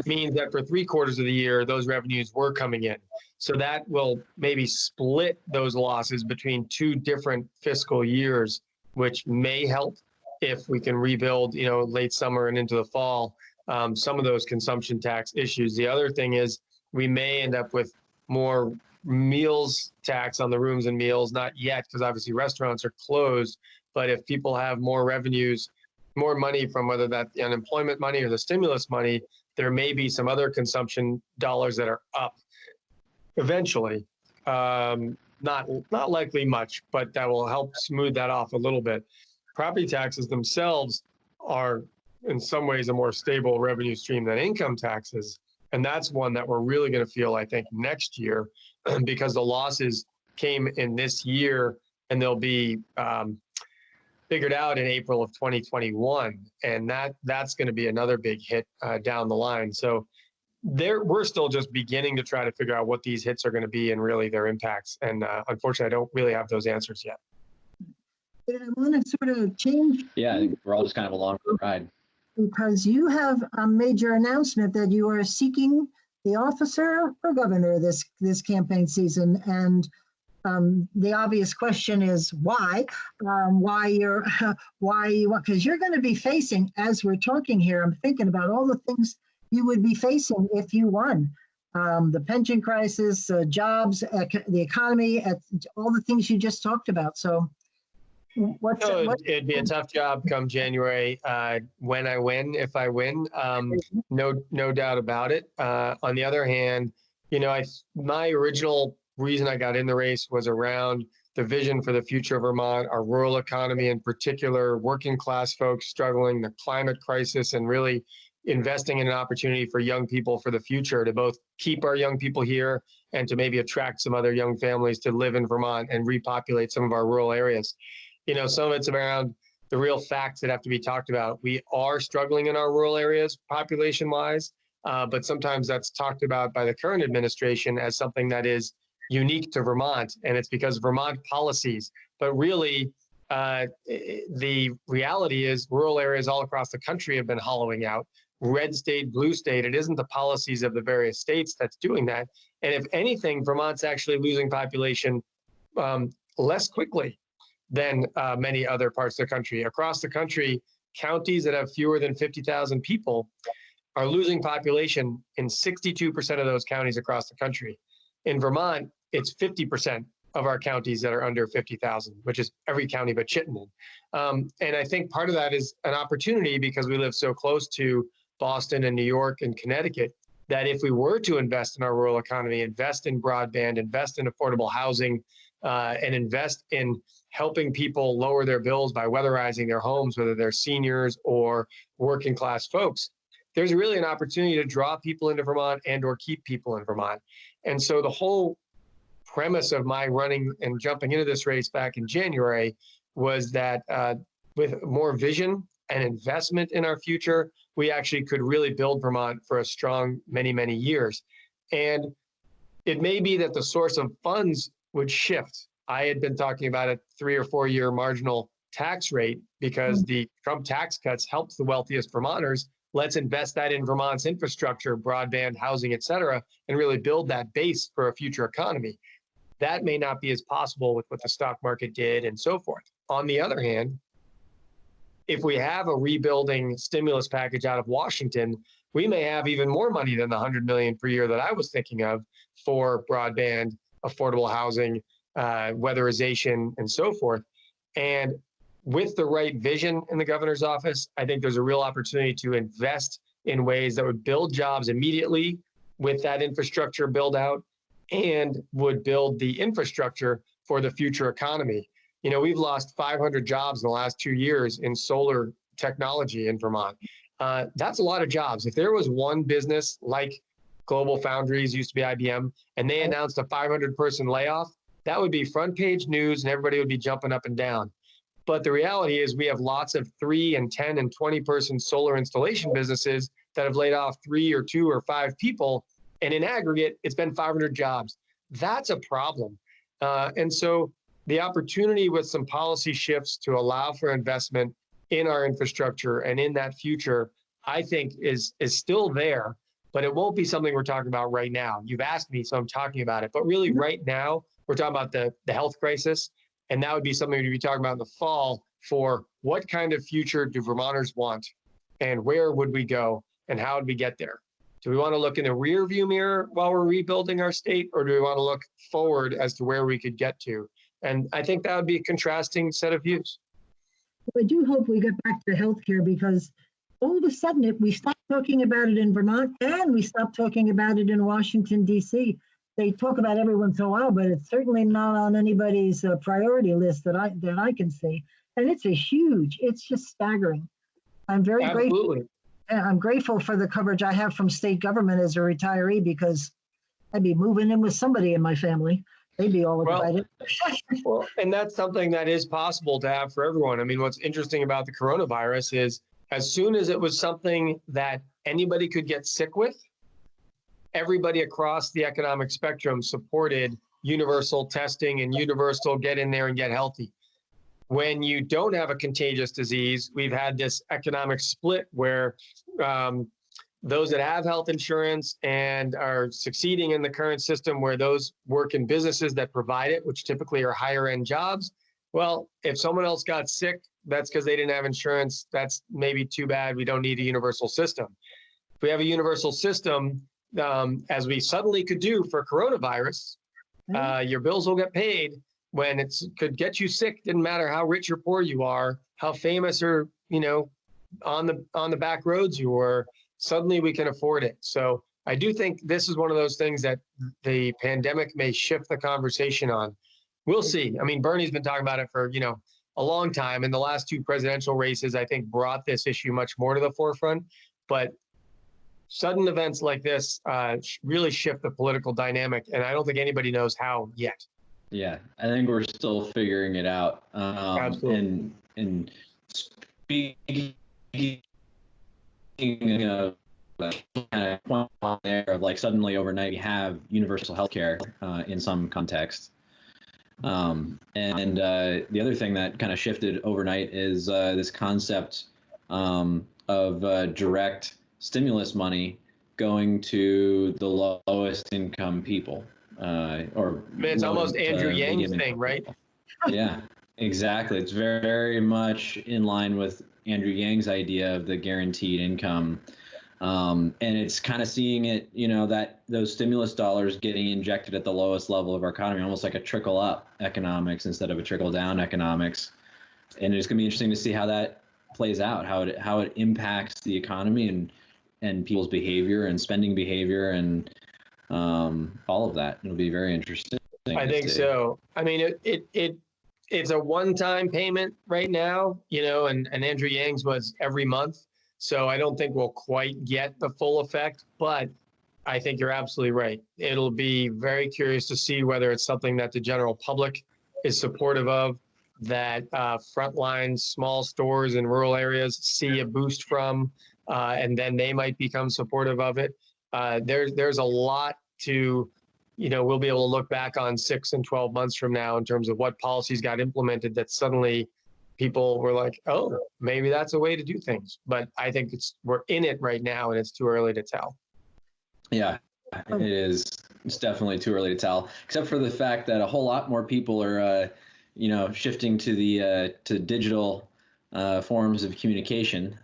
means that for 3/4 of the year, those revenues were coming in. So that will maybe split those losses between 2 different fiscal years, which may help if we can rebuild, late summer and into the fall, some of those consumption tax issues. The other thing is we may end up with more meals tax on the rooms and meals, not yet, because obviously restaurants are closed. But if people have more revenues, more money from whether that the unemployment money or the stimulus money, there may be some other consumption dollars that are up eventually. Not likely much, but that will help smooth that off a little bit. Property taxes themselves are in some ways a more stable revenue stream than income taxes. And that's one that we're really going to feel, I think, next year, because the losses came in this year and they'll be figured out in April of 2021. And that's going to be another big hit down the line. So we're still just beginning to try to figure out what these hits are going to be and really their impacts. And unfortunately, I don't really have those answers yet. I want to sort of change. Yeah, I think we're all just kind of along for the ride. Because you have a major announcement that you are seeking the officer for governor this campaign season. And the obvious question is why? Because you're going to be facing, as we're talking here, I'm thinking about all the things you would be facing if you won. The pension crisis, jobs, the economy, all the things you just talked about. So it'd be a tough job come January when I win, if I win, no doubt about it. On the other hand, my original reason I got in the race was around the vision for the future of Vermont, our rural economy in particular, working class folks struggling, the climate crisis, and really investing in an opportunity for young people for the future to both keep our young people here and to maybe attract some other young families to live in Vermont and repopulate some of our rural areas. Some of it's around the real facts that have to be talked about. We are struggling in our rural areas population-wise, but sometimes that's talked about by the current administration as something that is unique to Vermont, and it's because of Vermont policies. But really, the reality is rural areas all across the country have been hollowing out. Red state, blue state, it isn't the policies of the various states that's doing that. And if anything, Vermont's actually losing population less quickly than many other parts of the country. Across the country, counties that have fewer than 50,000 people are losing population in 62% of those counties across the country. In Vermont, it's 50% of our counties that are under 50,000, which is every county but Chittenden. And I think part of that is an opportunity because we live so close to Boston and New York and Connecticut, that if we were to invest in our rural economy, invest in broadband, invest in affordable housing, and invest in helping people lower their bills by weatherizing their homes, whether they're seniors or working class folks, there's really an opportunity to draw people into Vermont and or keep people in Vermont. And so the whole premise of my running and jumping into this race back in January was that with more vision and investment in our future, we actually could really build Vermont for a strong many, many years. And it may be that the source of funds would shift. I had been talking about a 3 or 4 year marginal tax rate because the Trump tax cuts helped the wealthiest Vermonters. Let's invest that in Vermont's infrastructure, broadband, housing, et cetera, and really build that base for a future economy. That may not be as possible with what the stock market did and so forth. On the other hand, if we have a rebuilding stimulus package out of Washington, we may have even more money than the $100 million per year that I was thinking of for broadband, affordable housing, weatherization, and so forth. And with the right vision in the governor's office, I think there's a real opportunity to invest in ways that would build jobs immediately with that infrastructure build out and would build the infrastructure for the future economy. We've lost 500 jobs in the last 2 years in solar technology in Vermont. That's a lot of jobs. If there was one business like Global Foundries, used to be IBM, and they announced a 500-person layoff, that would be front page news and everybody would be jumping up and down. But the reality is we have lots of 3 and 10 and 20-person solar installation businesses that have laid off 3 or 2 or 5 people. And in aggregate, it's been 500 jobs. That's a problem. And so the opportunity with some policy shifts to allow for investment in our infrastructure and in that future, I think is still there, but it won't be something we're talking about right now. You've asked me, so I'm talking about it. But really right now, we're talking about the health crisis, and that would be something we'd be talking about in the fall for what kind of future do Vermonters want and where would we go and how would we get there? Do we want to look in the rear view mirror while we're rebuilding our state, or do we want to look forward as to where we could get to? And I think that would be a contrasting set of views. I do hope we get back to healthcare, because all of a sudden we stopped talking about it in Vermont and we stopped talking about it in Washington, D.C. They talk about it every once in a while, but it's certainly not on anybody's priority list that I can see. And it's it's just staggering. I'm very Absolutely. grateful. I'm grateful for the coverage I have from state government as a retiree, because I'd be moving in with somebody in my family. They'd be all excited. Well, and that's something that is possible to have for everyone. I mean, what's interesting about the coronavirus is as soon as it was something that anybody could get sick with, everybody across the economic spectrum supported universal testing and universal get in there and get healthy. When you don't have a contagious disease, we've had this economic split where those that have health insurance and are succeeding in the current system, where those work in businesses that provide it, which typically are higher end jobs. Well, if someone else got sick, that's because they didn't have insurance. That's maybe too bad. We don't need a universal system. If we have a universal system, as we suddenly could do for coronavirus, your bills will get paid when it could get you sick. Didn't matter how rich or poor you are, how famous or, on the back roads you were. Suddenly we can afford it. So I do think this is one of those things that the pandemic may shift the conversation on. We'll see. I mean, Bernie's been talking about it for, a long time. And the last two presidential races, I think, brought this issue much more to the forefront. But sudden events like this really shift the political dynamic. And I don't think anybody knows how yet. Yeah, I think we're still figuring it out. Absolutely. And speaking of kind of there, like suddenly overnight we have universal healthcare in some context. And the other thing that kind of shifted overnight is this concept of direct stimulus money going to the lowest income people. It's almost Andrew Yang's thing, right? Yeah, exactly. It's very, very much in line with Andrew Yang's idea of the guaranteed income. And it's kind of seeing it, that those stimulus dollars getting injected at the lowest level of our economy, almost like a trickle up economics instead of a trickle down economics. And it's going to be interesting to see how that plays out, how it impacts the economy and people's behavior and spending behavior and all of that. It'll be very interesting. I think so. I mean, it's a one-time payment right now, and Andrew Yang's was every month. So I don't think we'll quite get the full effect, but I think you're absolutely right. It'll be very curious to see whether it's something that the general public is supportive of, that frontline small stores in rural areas see a boost from, and then they might become supportive of it. There's a lot to, we'll be able to look back on 6 and 12 months from now in terms of what policies got implemented that suddenly people were like, oh, maybe that's a way to do things. But I think we're in it right now and it's too early to tell. Yeah, it is. It's definitely too early to tell, except for the fact that a whole lot more people are, shifting to the to digital forms of communication,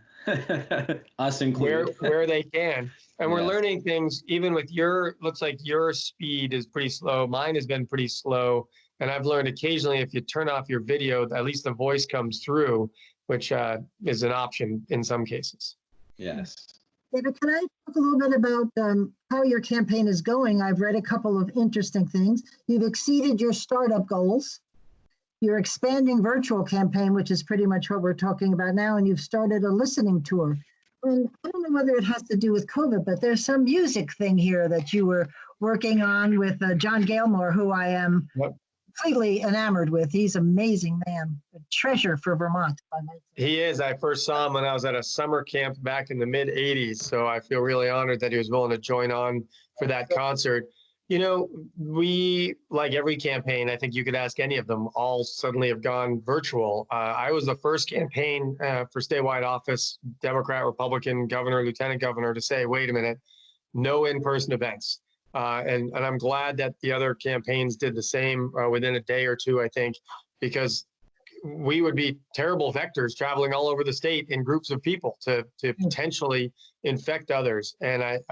us included. Where they can. And we're Yes. learning things, even with looks like your speed is pretty slow. Mine has been pretty slow. And I've learned occasionally if you turn off your video, at least the voice comes through, which is an option in some cases. Yes. David, can I talk a little bit about how your campaign is going? I've read a couple of interesting things. You've exceeded your startup goals. You're expanding virtual campaign, which is pretty much what we're talking about now, and you've started a listening tour. And I don't know whether it has to do with COVID, but there's some music thing here that you were working on with John Galemore, who I am completely enamored with. He's an amazing man, a treasure for Vermont. He is. I first saw him when I was at a summer camp back in the mid 80s. So I feel really honored that he was willing to join on for that concert. We, like every campaign, I think you could ask any of them, all suddenly have gone virtual. I was the first campaign for statewide office, Democrat, Republican, governor, lieutenant governor, to say, wait a minute, no in-person events. And I'm glad that the other campaigns did the same within a day or two, I think, because we would be terrible vectors traveling all over the state in groups of people to potentially infect others. And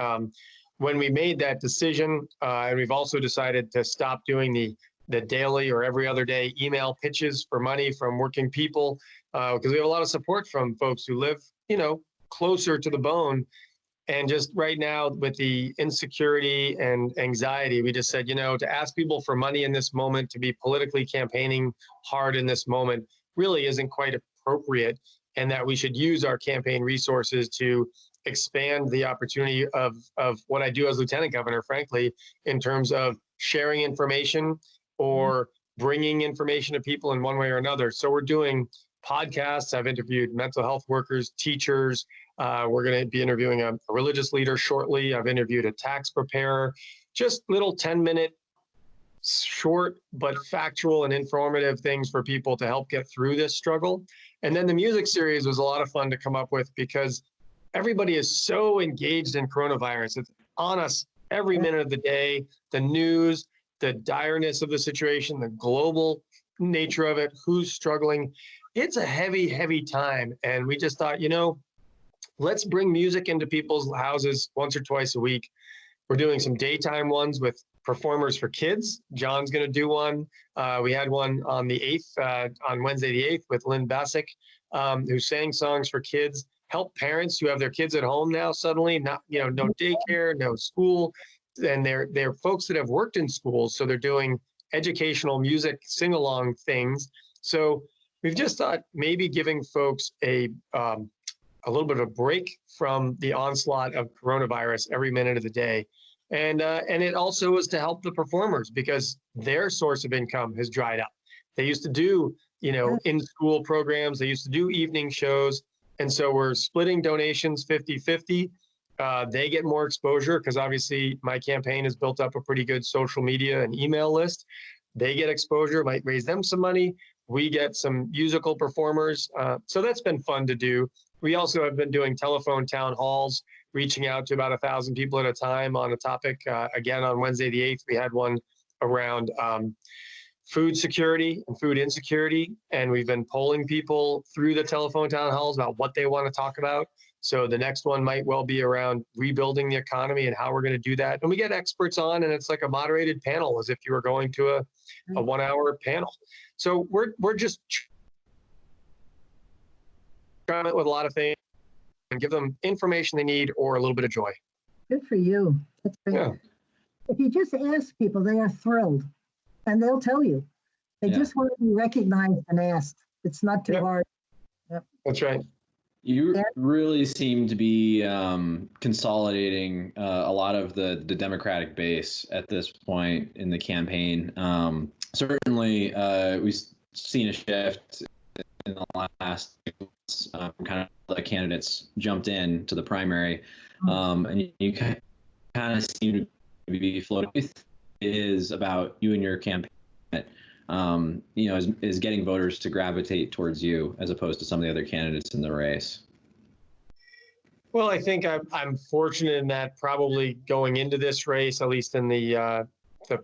when we made that decision, and we've also decided to stop doing the daily or every other day email pitches for money from working people, because we have a lot of support from folks who live, closer to the bone. And just right now with the insecurity and anxiety, we just said, to ask people for money in this moment, to be politically campaigning hard in this moment really isn't quite appropriate, and that we should use our campaign resources to expand the opportunity of what I do as lieutenant governor, frankly, in terms of sharing information or bringing information to people in one way or another. So we're doing podcasts. I've interviewed mental health workers, teachers. We're going to be interviewing a religious leader shortly. I've interviewed a tax preparer, just little 10-minute, short but factual and informative things for people to help get through this struggle. And then the music series was a lot of fun to come up with because everybody is so engaged in coronavirus. It's on us every minute of the day, the news, the direness of the situation, the global nature of it, who's struggling. It's a heavy, heavy time. And we just thought, let's bring music into people's houses once or twice a week. We're doing some daytime ones with performers for kids. John's going to do one. We had one on the 8th, on Wednesday the 8th with Lynn Bassick, who sang songs for kids, help parents who have their kids at home now suddenly, not, no daycare, no school. And they're folks that have worked in schools. So they're doing educational music, sing-along things. So we've just thought maybe giving folks a little bit of a break from the onslaught of coronavirus every minute of the day. And it also was to help the performers because their source of income has dried up. They used to do, in-school programs. They used to do evening shows. And so we're splitting donations 50-50. They get more exposure because obviously my campaign has built up a pretty good social media and email list. They get exposure, might raise them some money. We get some musical performers. So that's been fun to do. We also have been doing telephone town halls, reaching out to about 1,000 people at a time on a topic. Again, on Wednesday the 8th, we had one around food security and food insecurity. And we've been polling people through the telephone town halls about what they want to talk about. So the next one might well be around rebuilding the economy and how we're going to do that. And we get experts on, and it's like a moderated panel, as if you were going to a 1-hour panel. So we're just trying it with a lot of things and give them information they need or a little bit of joy. Good for you. That's great. Yeah. If you just ask people, they are thrilled, and they'll tell you. They just want to be recognized and asked. It's not too hard. Yep. That's right. You really seem to be consolidating a lot of the Democratic base at this point in the campaign. Certainly, we've seen a shift in the last kind of the candidates jumped in to the primary, and you kind of seem to be floating is about you and your campaign. Is getting voters to gravitate towards you as opposed to some of the other candidates in the race? Well, I think I'm fortunate in that probably going into this race, at least in the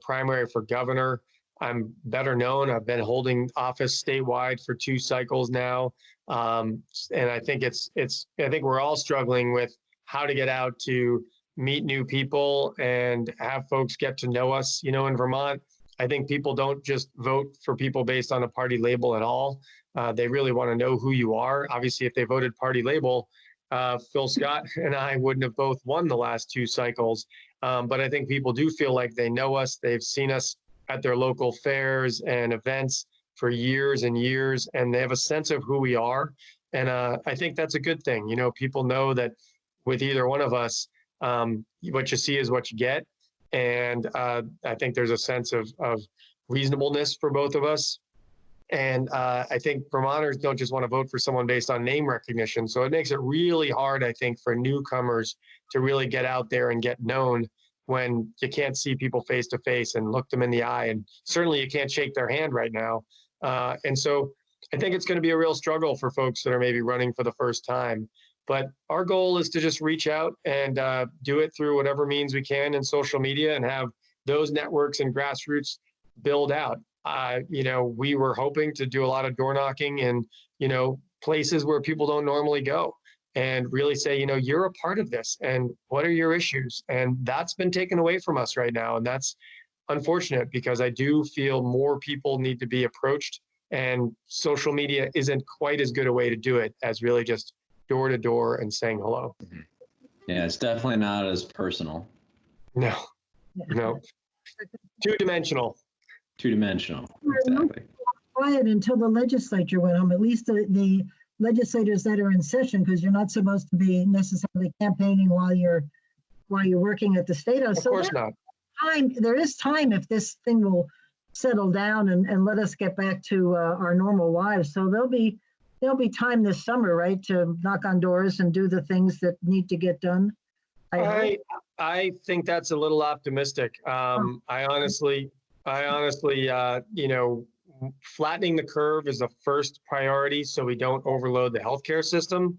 primary for governor, I'm better known. I've been holding office statewide for 2 cycles now. And I think I think we're all struggling with how to get out to meet new people and have folks get to know us. In Vermont, I think people don't just vote for people based on a party label at all. They really want to know who you are. Obviously, if they voted party label, Phil Scott and I wouldn't have both won the last 2 cycles. But I think people do feel like they know us. They've seen us at their local fairs and events for years and years, and they have a sense of who we are. And I think that's a good thing. People know that with either one of us, what you see is what you get. And I think there's a sense of reasonableness for both of us. And I think Vermonters don't just want to vote for someone based on name recognition. So it makes it really hard, I think, for newcomers to really get out there and get known when you can't see people face to face and look them in the eye. And certainly you can't shake their hand right now. And so I think it's going to be a real struggle for folks that are maybe running for the first time. But our goal is to just reach out and do it through whatever means we can in social media and have those networks and grassroots build out. we were hoping to do a lot of door knocking in, places where people don't normally go, and really say, you're a part of this, and what are your issues? And that's been taken away from us right now. And that's unfortunate, because I do feel more people need to be approached, and social media isn't quite as good a way to do it as really just door to door and saying hello. Yeah, it's definitely not as personal. No. Two-dimensional. Exactly. Quiet until the legislature went home, at least the legislators that are in session, because you're not supposed to be necessarily campaigning while you're working at the State House. Of course not. There is time if this thing will settle down and let us get back to our normal lives. So there'll be time this summer, right, to knock on doors and do the things that need to get done. I think that's a little optimistic. I honestly, flattening the curve is the first priority, so we don't overload the healthcare system.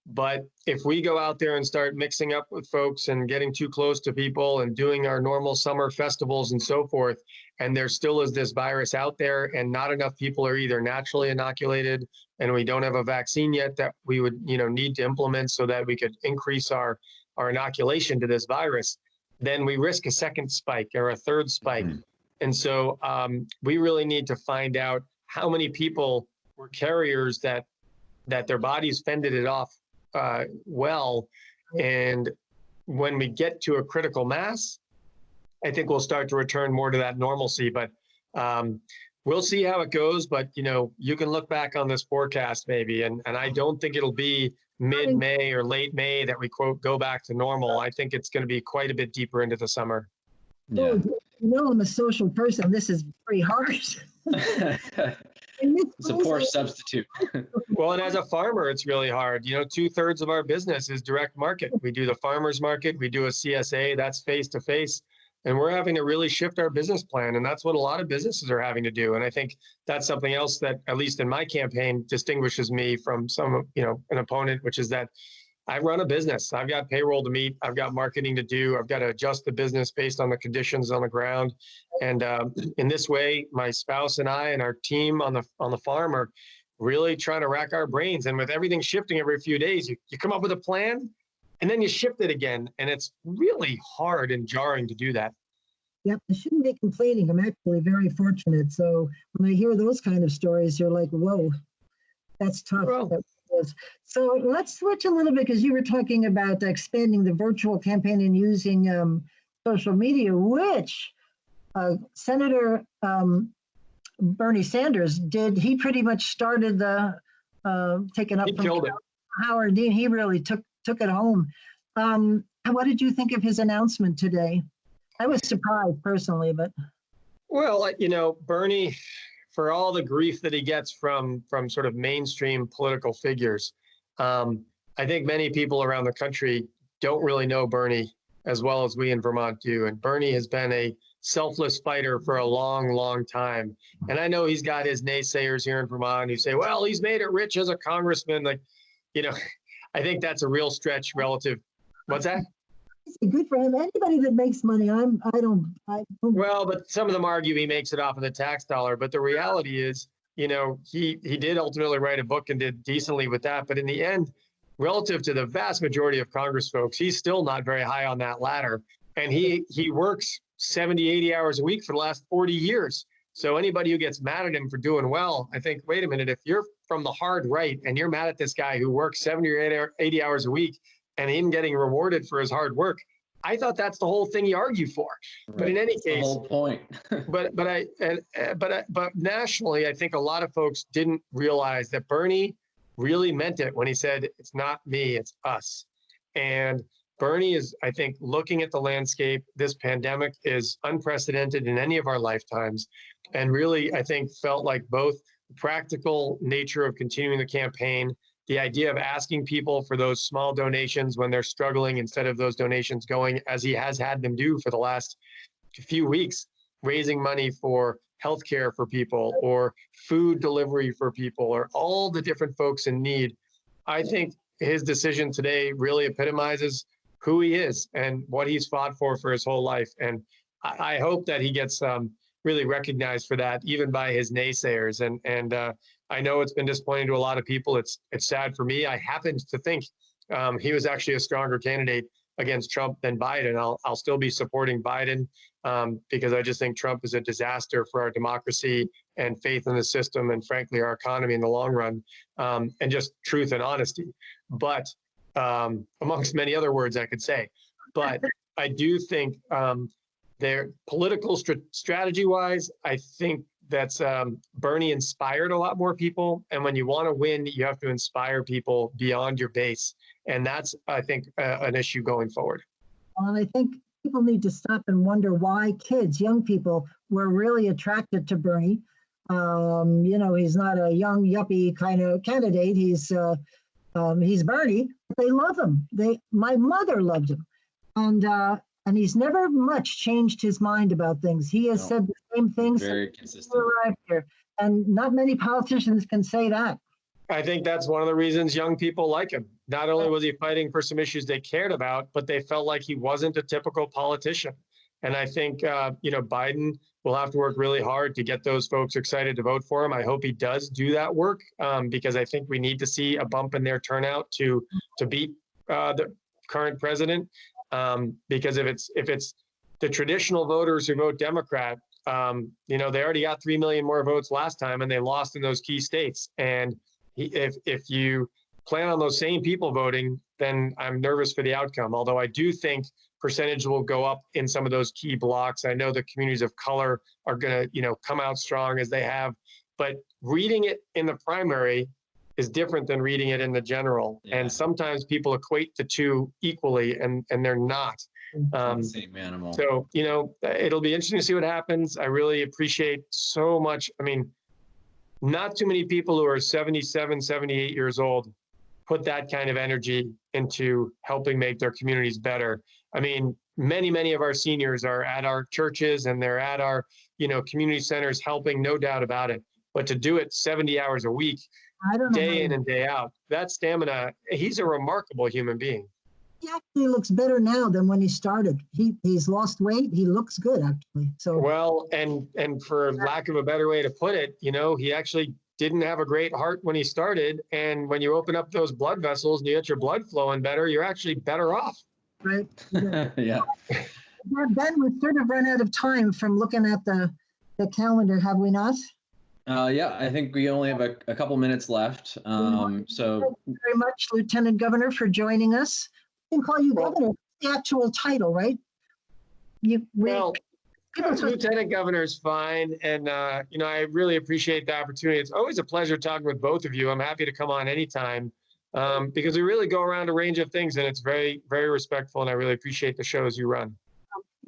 But if we go out there and start mixing up with folks and getting too close to people and doing our normal summer festivals and so forth, and there still is this virus out there, and not enough people are either naturally inoculated, and we don't have a vaccine yet that we would, need to implement so that we could increase our inoculation to this virus, then we risk a second spike or a third spike. And so we really need to find out how many people were carriers that their bodies fended it off well. And when we get to a critical mass, I think we'll start to return more to that normalcy. But we'll see how it goes. But, you can look back on this forecast maybe, and I don't think it'll be mid-May or late May that we, quote, go back to normal. I think it's going to be quite a bit deeper into the summer. Yeah. I'm a social person. This is very hard. It's a poor substitute. Well, and as a farmer, it's really hard. 2/3 of our business is direct market. We do the farmer's market. We do a CSA, that's face-to-face. And we're having to really shift our business plan. And that's what a lot of businesses are having to do. And I think that's something else that, at least in my campaign, distinguishes me from an opponent, which is that I run a business. I've got payroll to meet. I've got marketing to do. I've got to adjust the business based on the conditions on the ground. And in this way, my spouse and I and our team on the farm are really trying to rack our brains. And with everything shifting every few days, you come up with a plan and then you shift it again. And it's really hard and jarring to do that. Yep, I shouldn't be complaining. I'm actually very fortunate. So when I hear those kind of stories, you're like, whoa, that's tough. Well, so let's switch a little bit, because you were talking about expanding the virtual campaign and using social media, which Senator Bernie Sanders did. He pretty much started the taking up from Howard Dean. He really took it home. What did you think of his announcement today? I was surprised personally, but. Well, Bernie, for all the grief that he gets from sort of mainstream political figures, I think many people around the country don't really know Bernie as well as we in Vermont do. And Bernie has been a selfless fighter for a long, long time. And I know he's got his naysayers here in Vermont who say, well, he's made it rich as a congressman. I think that's a real stretch relative. What's that? Good for him. Anybody that makes money, I don't. Well, but some of them argue he makes it off of the tax dollar. But the reality is, he did ultimately write a book and did decently with that. But in the end, relative to the vast majority of Congress folks, he's still not very high on that ladder. And he works 70, 80 hours a week for the last 40 years. So anybody who gets mad at him for doing well, I think, wait a minute, if you're from the hard right and you're mad at this guy who works 70 or 80 hours a week and him getting rewarded for his hard work, I thought that's the whole thing you argue for. Right. But in any case, the whole point. but nationally, I think a lot of folks didn't realize that Bernie really meant it when he said, it's not me, it's us. And Bernie is, I think, looking at the landscape. This pandemic is unprecedented in any of our lifetimes. And really, I think, felt like both the practical nature of continuing the campaign, the idea of asking people for those small donations when they're struggling instead of those donations going, as he has had them do for the last few weeks, raising money for healthcare for people or food delivery for people or all the different folks in need. I think his decision today really epitomizes who he is and what he's fought for his whole life. And I hope that he gets really recognized for that, even by his naysayers. And I know it's been disappointing to a lot of people. It's sad for me. I happen to think he was actually a stronger candidate against Trump than Biden. I'll still be supporting Biden because I just think Trump is a disaster for our democracy and faith in the system, and frankly, our economy in the long run, and just truth and honesty. But amongst many other words I could say, but I do think their political strategy wise, I think that's Bernie inspired a lot more people. And when you want to win, you have to inspire people beyond your base. And that's, I think, an issue going forward. And I think people need to stop and wonder why kids, young people, were really attracted to Bernie. You know, he's not a young yuppie kind of candidate. He's Bernie. They love him. My mother loved him, and he's never much changed his mind about things. He has said the same things. Very consistent. Arrived here, and not many politicians can say that. I think that's one of the reasons young people like him. Not only was he fighting for some issues they cared about, but they felt like he wasn't a typical politician. And I think, you know, Biden will have to work really hard to get those folks excited to vote for him. I hope he does do that work because I think we need to see a bump in their turnout to beat the current president. Because if it's the traditional voters who vote Democrat, you know, they already got 3 million more votes last time and they lost in those key states. And if you plan on those same people voting, then I'm nervous for the outcome. Although I do think percentage will go up in some of those key blocks. I know the communities of color are going to, you know, come out strong as they have, but reading it in the primary is different than reading it in the general. Yeah. And sometimes people equate the two equally and they're not. Same animal. So, you know, it'll be interesting to see what happens. I really appreciate so much. I mean, not too many people who are 77, 78 years old put that kind of energy into helping make their communities better. I mean, many of our seniors are at our churches and they're at our, you know, community centers helping, no doubt about it. But to do it 70 hours a week, day in and day out, that stamina, he's a remarkable human being. He actually looks better now than when he started. He's lost weight. He looks good, actually. So well, and for lack of a better way to put it, you know, he actually didn't have a great heart when he started. And when you open up those blood vessels and you get your blood flowing better, you're actually better off. Right. Yeah. Ben, we've sort of run out of time from looking at the calendar, have we not? Yeah, I think we only have a couple minutes left. So thank you very much, Lieutenant Governor, for joining us. We can call you Governor, the actual title, right? Lieutenant Governor is fine. And, you know, I really appreciate the opportunity. It's always a pleasure talking with both of you. I'm happy to come on anytime because we really go around a range of things and it's very, very respectful. And I really appreciate the shows you run.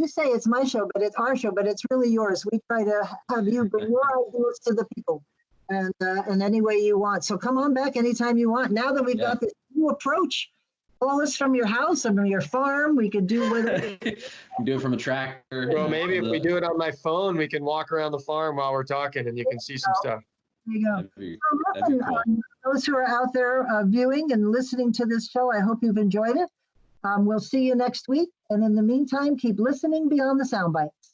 You say it's my show, but it's our show, but it's really yours. We try to have you bring your ideas to the people and in any way you want. So come on back anytime you want. Now that we've got this new approach, call us from your house and from your farm. We could do whatever. Do it from a tractor. Well, maybe if we do it on my phone, we can walk around the farm while we're talking and you can see some stuff. There you go. That'd be cool. Those who are out there viewing and listening to this show, I hope you've enjoyed it. We'll see you next week. And in the meantime, keep listening beyond the sound bites.